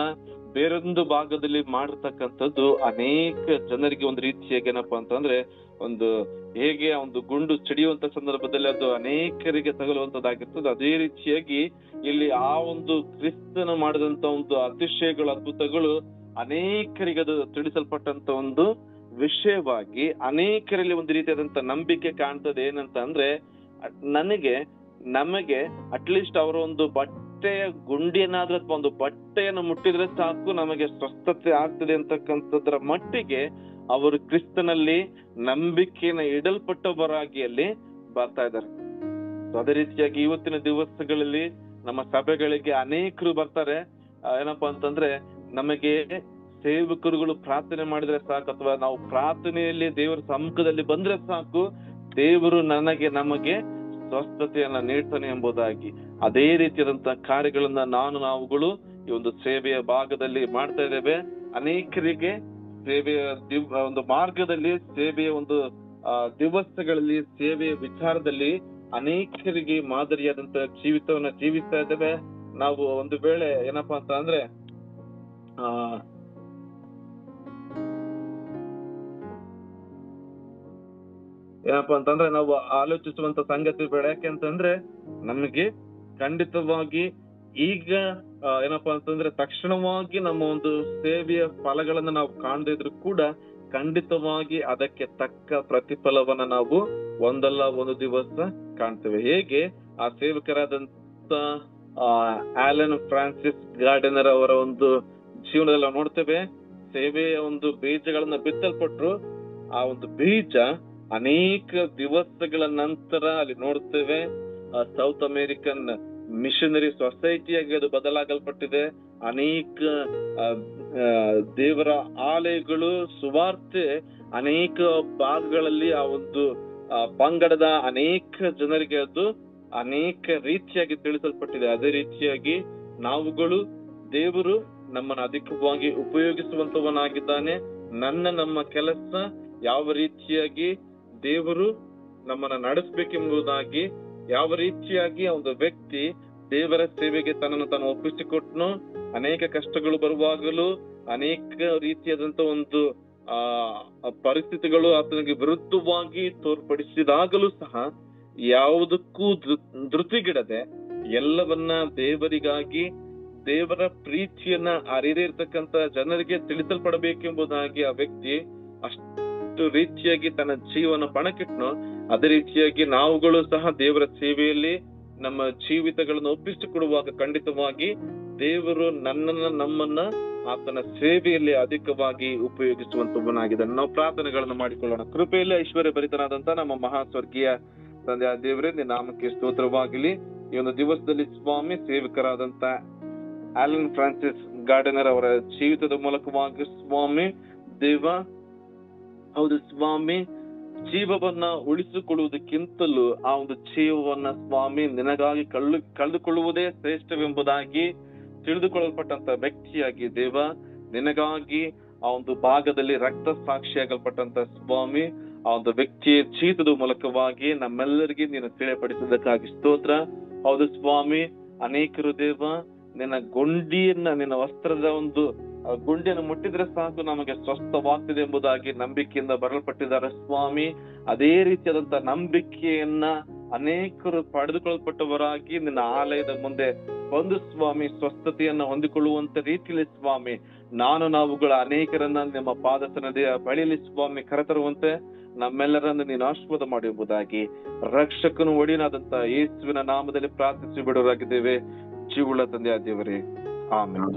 ಬೇರೊಂದು ಭಾಗದಲ್ಲಿ ಮಾಡಿರ್ತಕ್ಕಂಥದ್ದು ಅನೇಕ ಜನರಿಗೆ ಒಂದು ರೀತಿಯಾಗಿ ಏನಪ್ಪಾ ಅಂತಂದ್ರೆ ಒಂದು ಹೇಗೆ ಒಂದು ಗುಂಡು ಸಿಡಿಯುವಂತ ಸಂದರ್ಭದಲ್ಲಿ ಅದು ಅನೇಕರಿಗೆ ತಗಲುವಂತದ್ದಾಗಿರ್ತದೆ, ಅದೇ ರೀತಿಯಾಗಿ ಇಲ್ಲಿ ಆ ಒಂದು ಕ್ರಿಸ್ತನ ಮಾಡಿದಂತ ಒಂದು ಅತಿಶಯಗಳು, ಅದ್ಭುತಗಳು ಅನೇಕರಿಗೆ ಅದು ತಿಳಿಸಲ್ಪಟ್ಟಂತ ಒಂದು ವಿಷಯವಾಗಿ ಅನೇಕರಲ್ಲಿ ಒಂದು ರೀತಿಯಾದಂತ ನಂಬಿಕೆ ಕಾಣ್ತದೆ. ಏನಂತ ಅಂದ್ರೆ ನಮಗೆ ಅಟ್ಲೀಸ್ಟ್ ಅವರ ಒಂದು ಬಟ್ಟೆಯ ಗುಂಡಿಯನ್ನಾದ್ರೂ ಅಥವಾ ಒಂದು ಬಟ್ಟೆಯನ್ನು ಮುಟ್ಟಿದ್ರೆ ಸಾಕು ನಮಗೆ ಸ್ವಸ್ಥತೆ ಆಗ್ತದೆ ಅಂತಕ್ಕಂಥದ್ರ ಮಟ್ಟಿಗೆ ಅವರು ಕ್ರಿಸ್ತನಲ್ಲಿ ನಂಬಿಕೆಯನ್ನು ಇಡಲ್ಪಟ್ಟವರಾಗಿ ಅಲ್ಲಿ ಬರ್ತಾ ಇದ್ದಾರೆ. ಅದೇ ರೀತಿಯಾಗಿ ಇವತ್ತಿನ ದಿವಸಗಳಲ್ಲಿ ನಮ್ಮ ಸಭೆಗಳಿಗೆ ಅನೇಕರು ಬರ್ತಾರೆ. ಏನಪ್ಪಾ ಅಂತಂದ್ರೆ ನಮಗೆ ಸೇವಕರುಗಳು ಪ್ರಾರ್ಥನೆ ಮಾಡಿದ್ರೆ ಸಾಕು, ಅಥವಾ ನಾವು ಪ್ರಾರ್ಥನೆಯಲ್ಲಿ ದೇವರ ಸಮ್ಮುಖದಲ್ಲಿ ಬಂದ್ರೆ ಸಾಕು, ದೇವರು ನಮಗೆ ಸ್ವಸ್ಥತೆಯನ್ನ ನೀಡ್ತಾನೆ ಎಂಬುದಾಗಿ ಅದೇ ರೀತಿಯಾದಂತಹ ಕಾರ್ಯಗಳನ್ನ ನಾವುಗಳು ಈ ಒಂದು ಸೇವೆಯ ಭಾಗದಲ್ಲಿ ಮಾಡ್ತಾ ಇದ್ದೇವೆ. ಅನೇಕರಿಗೆ ಸೇವೆಯ ಒಂದು ಮಾರ್ಗದಲ್ಲಿ, ಸೇವೆಯ ಒಂದು ದಿವಸಗಳಲ್ಲಿ, ಸೇವೆಯ ವಿಚಾರದಲ್ಲಿ ಅನೇಕರಿಗೆ ಮಾದರಿಯಾದಂತಹ ಜೀವಿತವನ್ನ ಜೀವಿಸ್ತಾ ಇದ್ದೇವೆ. ನಾವು ಒಂದು ವೇಳೆ ಏನಪ್ಪಾ ಅಂತ ಅಂದ್ರೆ ನಾವು ಆಲೋಚಿಸುವಂತ ಸಂಗತಿ ಬೇಡ. ಯಾಕೆಂತಂದ್ರೆ ನಮಗೆ ಖಂಡಿತವಾಗಿ ಈಗ ಏನಪ್ಪಾ ಅಂತಂದ್ರೆ ತಕ್ಷಣವಾಗಿ ನಮ್ಮ ಒಂದು ಸೇವೆಯ ಫಲಗಳನ್ನ ನಾವು ಕಾಣದೇ ಇದ್ರು ಕೂಡ ಖಂಡಿತವಾಗಿ ಅದಕ್ಕೆ ತಕ್ಕ ಪ್ರತಿಫಲವನ್ನ ನಾವು ಒಂದಲ್ಲ ಒಂದು ದಿವಸ ಕಾಣ್ತೇವೆ. ಹೇಗೆ ಆ ಸೇವಕರಾದಂತ ಆಲನ್ ಫ್ರಾನ್ಸಿಸ್ ಗಾರ್ಡನರ್ ಅವರ ಒಂದು ಜೀವನದಲ್ಲಿ ನಾವು ನೋಡ್ತೇವೆ. ಸೇವೆಯ ಒಂದು ಬೀಜಗಳನ್ನ ಬಿತ್ತಲ್ಪಟ್ರು. ಆ ಒಂದು ಬೀಜ ಅನೇಕ ದಿವಸಗಳ ನಂತರ ಅಲ್ಲಿ ನೋಡ್ತೇವೆ ಸೌತ್ ಅಮೆರಿಕನ್ ಮಿಷನರಿ ಸೊಸೈಟಿಯಾಗಿ ಅದು ಬದಲಾಗಲ್ಪಟ್ಟಿದೆ. ಅನೇಕ ದೇವರ ಆಲಯಗಳು, ಸುವಾರ್ತೆ ಅನೇಕ ಭಾಗಗಳಲ್ಲಿ ಆ ಒಂದು ಪಂಗಡದ ಅನೇಕ ಜನರಿಗೆ ಅದು ಅನೇಕ ರೀತಿಯಾಗಿ ತಿಳಿಸಲ್ಪಟ್ಟಿದೆ. ಅದೇ ರೀತಿಯಾಗಿ ನಾವುಗಳು ದೇವರು ನಮ್ಮನ್ನು ಅಧಿಕವಾಗಿ ಉಪಯೋಗಿಸುವಂತವನಾಗಿದ್ದಾನೆ. ನಮ್ಮ ಕೆಲಸ ಯಾವ ರೀತಿಯಾಗಿ ದೇವರು ನಮ್ಮನ್ನ ನಡೆಸಬೇಕೆಂಬುದಾಗಿ, ಯಾವ ರೀತಿಯಾಗಿ ಒಂದು ವ್ಯಕ್ತಿ ದೇವರ ಸೇವೆಗೆ ತನ್ನನ್ನು ತಾನು ಒಪ್ಪಿಸಿಕೊಟ್ನು, ಅನೇಕ ಕಷ್ಟಗಳು ಬರುವಾಗಲೂ, ಅನೇಕ ರೀತಿಯಾದಂತ ಒಂದು ಪರಿಸ್ಥಿತಿಗಳು ಆತನಿಗೆ ವಿರುದ್ಧವಾಗಿ ತೋರ್ಪಡಿಸಿದಾಗಲೂ ಸಹ ಯಾವುದಕ್ಕೂ ಧೃತಿಗಿಡದೆ ಎಲ್ಲವನ್ನ ದೇವರಿಗಾಗಿ, ದೇವರ ಪ್ರೀತಿಯನ್ನ ಅರಿಯದೇ ಇರ್ತಕ್ಕಂತ ಜನರಿಗೆ ತಿಳಿಸಲ್ಪಡಬೇಕೆಂಬುದಾಗಿ ಆ ವ್ಯಕ್ತಿ ಅಷ್ಟು ರೀತಿಯಾಗಿ ತನ್ನ ಜೀವನ ಪಣಕ್ಕಿಟ್ನು. ಅದೇ ರೀತಿಯಾಗಿ ನಾವುಗಳು ಸಹ ದೇವರ ಸೇವೆಯಲ್ಲಿ ನಮ್ಮ ಜೀವಿತಗಳನ್ನು ಒಪ್ಪಿಸಿಕೊಡುವಾಗ ಖಂಡಿತವಾಗಿ ದೇವರು ನಮ್ಮನ್ನ ಆತನ ಸೇವೆಯಲ್ಲಿ ಅಧಿಕವಾಗಿ ಉಪಯೋಗಿಸುವಂತವನಾಗಿದ್ದಾನೆ. ನಾವು ಪ್ರಾರ್ಥನೆಗಳನ್ನು ಮಾಡಿಕೊಳ್ಳೋಣ. ಕೃಪೆಯಲ್ಲಿ ಐಶ್ವರ್ಯ ಭರಿತನಾದಂತ ನಮ್ಮ ಮಹಾಸ್ವರ್ಗೀಯ ತಂದೆ ದೇವರೇ, ನಿನ್ನ ನಾಮಕ್ಕೆ ಸ್ತೋತ್ರವಾಗಲಿ. ಈ ಒಂದು ದಿವಸದಲ್ಲಿ ಸ್ವಾಮಿ, ಸೇವಕರಾದಂತ ಆಲನ್ ಫ್ರಾನ್ಸಿಸ್ ಗಾರ್ಡನರ್ ಅವರ ಜೀವಿತದ ಮೂಲಕವಾಗಿ ಸ್ವಾಮಿ ದೇವ, ಹೌದು ಸ್ವಾಮಿ, ಜೀವವನ್ನ ಉಳಿಸಿಕೊಳ್ಳುವುದಕ್ಕಿಂತಲೂ ಆ ಒಂದು ಜೀವವನ್ನ ಸ್ವಾಮಿ ನಿನಗಾಗಿ ಕಳೆದುಕೊಳ್ಳುವುದೇ ಶ್ರೇಷ್ಠವೆಂಬುದಾಗಿ ತಿಳಿದುಕೊಳ್ಳಲ್ಪಟ್ಟಂತ ವ್ಯಕ್ತಿಯಾಗಿ ದೇವ, ನಿನಗಾಗಿ ಆ ಒಂದು ಭಾಗದಲ್ಲಿ ರಕ್ತ ಸಾಕ್ಷಿಯಾಗಲ್ಪಟ್ಟಂತ ಸ್ವಾಮಿ, ಆ ಒಂದು ವ್ಯಕ್ತಿಯ ಜೀವಿತದ ಮೂಲಕವಾಗಿ ನಮ್ಮೆಲ್ಲರಿಗೆ ನೀನು ತಿಳಿಯಪಡಿಸಿದ್ದಕ್ಕಾಗಿ ಸ್ತೋತ್ರ. ಹೌದು ಸ್ವಾಮಿ, ಅನೇಕರು ದೇವ ನಿನ್ನ ನಿನ್ನ ವಸ್ತ್ರದ ಒಂದು ಗುಂಡಿಯನ್ನು ಮುಟ್ಟಿದ್ರೆ ಸಾಕು ನಮಗೆ ಸ್ವಸ್ಥವಾಗ್ತಿದೆ ಎಂಬುದಾಗಿ ನಂಬಿಕೆಯಿಂದ ಬರಲ್ಪಟ್ಟಿದ್ದಾರೆ ಸ್ವಾಮಿ. ಅದೇ ರೀತಿಯಾದಂತ ನಂಬಿಕೆಯನ್ನ ಅನೇಕರು ಪಡೆದುಕೊಳ್ಳಲ್ಪಟ್ಟವರಾಗಿ ನಿನ್ನ ಆಲಯದ ಮುಂದೆ ಬಂದು ಸ್ವಾಮಿ ಸ್ವಸ್ಥತೆಯನ್ನ ಹೊಂದಿಕೊಳ್ಳುವಂತ ರೀತಿಯಲ್ಲಿ ಸ್ವಾಮಿ ನಾವುಗಳ ಅನೇಕರನ್ನ ನಿಮ್ಮ ಪಾದಸನದಿಯ ಬಳಿಯಲ್ಲಿ ಸ್ವಾಮಿ ಕರೆತರುವಂತೆ ನಮ್ಮೆಲ್ಲರನ್ನು ನೀನು ಆಶೀರ್ವಾದ ಮಾಡಿ ಎಂಬುದಾಗಿ ರಕ್ಷಕನು ಒಡೆಯನಾದಂತ ಯೇಸುವಿನ ನಾಮದಲ್ಲಿ ಪ್ರಾರ್ಥಿಸಿ ಬಿಡೋರಾಗಿದ್ದೇವೆ. ಜೀವುಳ್ಳ ತಂದೆಯ ದೇವರೇ, ಆಮೆನ್.